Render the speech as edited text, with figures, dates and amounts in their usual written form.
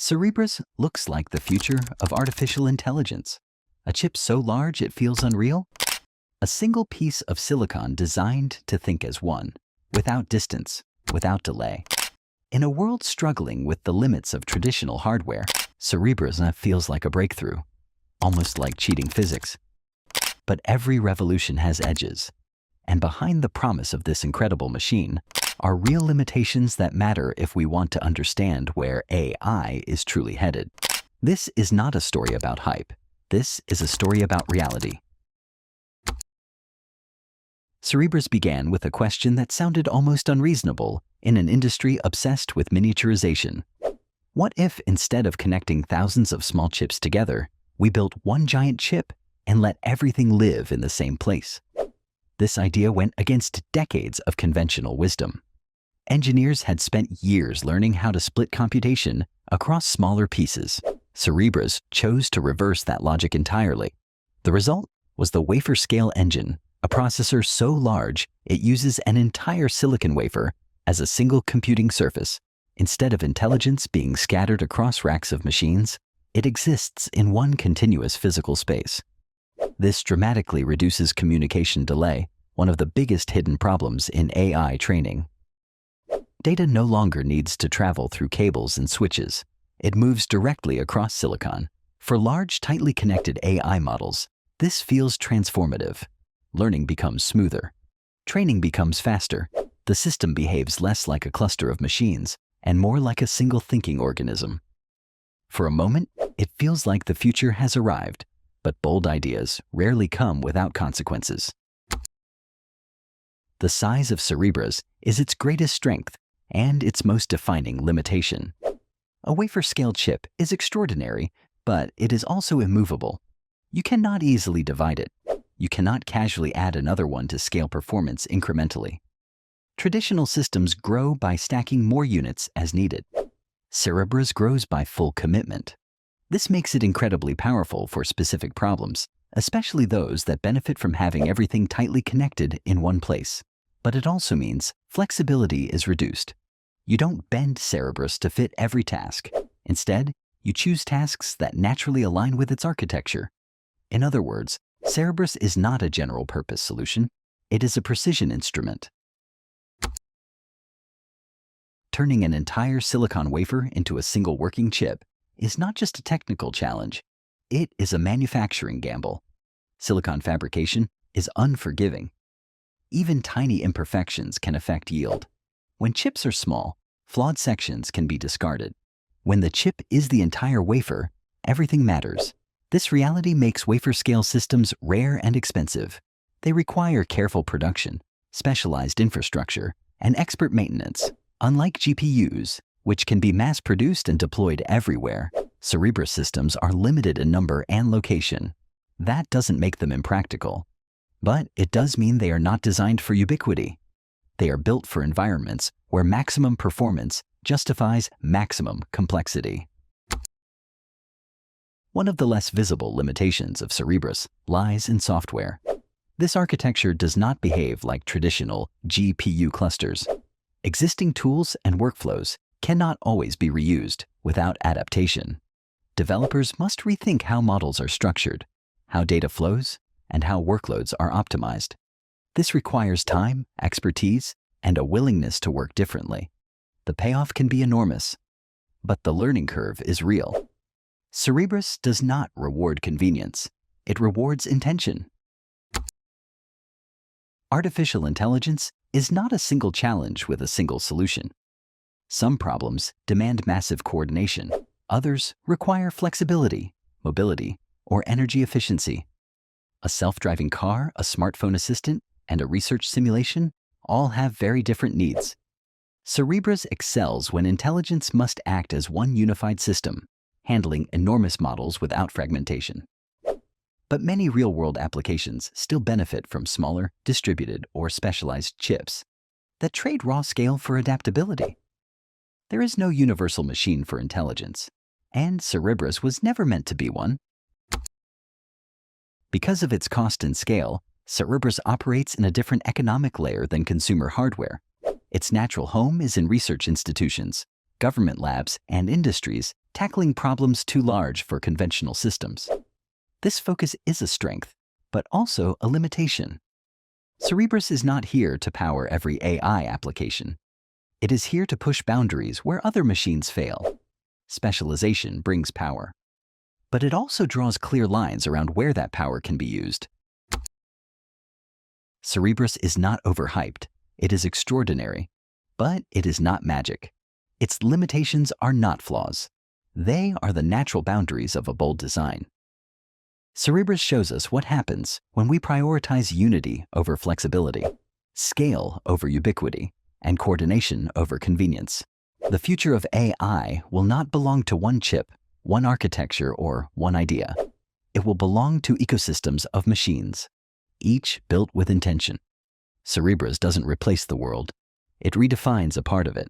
Cerebras looks like the future of artificial intelligence. A chip so large it feels unreal? A single piece of silicon designed to think as one, without distance, without delay. In a world struggling with the limits of traditional hardware, Cerebras feels like a breakthrough, almost like cheating physics. But every revolution has edges, and behind the promise of this incredible machine are real limitations that matter if we want to understand where AI is truly headed. This is not a story about hype. This is a story about reality. Cerebras began with a question that sounded almost unreasonable in an industry obsessed with miniaturization. What if, instead of connecting thousands of small chips together, we built one giant chip and let everything live in the same place? This idea went against decades of conventional wisdom. Engineers had spent years learning how to split computation across smaller pieces. Cerebras chose to reverse that logic entirely. The result was the wafer-scale engine, a processor so large it uses an entire silicon wafer as a single computing surface. Instead of intelligence being scattered across racks of machines, it exists in one continuous physical space. This dramatically reduces communication delay, one of the biggest hidden problems in AI training. Data no longer needs to travel through cables and switches. It moves directly across silicon. For large, tightly connected AI models, this feels transformative. Learning becomes smoother. Training becomes faster. The system behaves less like a cluster of machines and more like a single thinking organism. For a moment, it feels like the future has arrived, but bold ideas rarely come without consequences. The size of Cerebras is its greatest strength and its most defining limitation. A wafer-scale chip is extraordinary, but it is also immovable. You cannot easily divide it. You cannot casually add another one to scale performance incrementally. Traditional systems grow by stacking more units as needed. Cerebras grows by full commitment. This makes it incredibly powerful for specific problems, especially those that benefit from having everything tightly connected in one place. But it also means flexibility is reduced. You don't bend Cerebras to fit every task. Instead, you choose tasks that naturally align with its architecture. In other words, Cerebras is not a general-purpose solution. It is a precision instrument. Turning an entire silicon wafer into a single working chip is not just a technical challenge. It is a manufacturing gamble. Silicon fabrication is unforgiving. Even tiny imperfections can affect yield. When chips are small, flawed sections can be discarded. When the chip is the entire wafer, everything matters. This reality makes wafer-scale systems rare and expensive. They require careful production, specialized infrastructure, and expert maintenance. Unlike GPUs, which can be mass-produced and deployed everywhere, Cerebras systems are limited in number and location. That doesn't make them impractical. But it does mean they are not designed for ubiquity. They are built for environments where maximum performance justifies maximum complexity. One of the less visible limitations of Cerebras lies in software. This architecture does not behave like traditional GPU clusters. Existing tools and workflows cannot always be reused without adaptation. Developers must rethink how models are structured, how data flows, and how workloads are optimized. This requires time, expertise, and a willingness to work differently. The payoff can be enormous, but the learning curve is real. Cerebras does not reward convenience. It rewards intention. Artificial intelligence is not a single challenge with a single solution. Some problems demand massive coordination. Others require flexibility, mobility, or energy efficiency. A self-driving car, a smartphone assistant, and a research simulation all have very different needs. Cerebras excels when intelligence must act as one unified system, handling enormous models without fragmentation. But many real-world applications still benefit from smaller, distributed, or specialized chips that trade raw scale for adaptability. There is no universal machine for intelligence, and Cerebras was never meant to be one. Because of its cost and scale, Cerebras operates in a different economic layer than consumer hardware. Its natural home is in research institutions, government labs, and industries, tackling problems too large for conventional systems. This focus is a strength, but also a limitation. Cerebras is not here to power every AI application. It is here to push boundaries where other machines fail. Specialization brings power, but it also draws clear lines around where that power can be used. Cerebras is not overhyped. It is extraordinary, but it is not magic. Its limitations are not flaws. They are the natural boundaries of a bold design. Cerebras shows us what happens when we prioritize unity over flexibility, scale over ubiquity, and coordination over convenience. The future of AI will not belong to one chip, one architecture, or one idea. It will belong to ecosystems of machines, each built with intention. Cerebras doesn't replace the world. It redefines a part of it.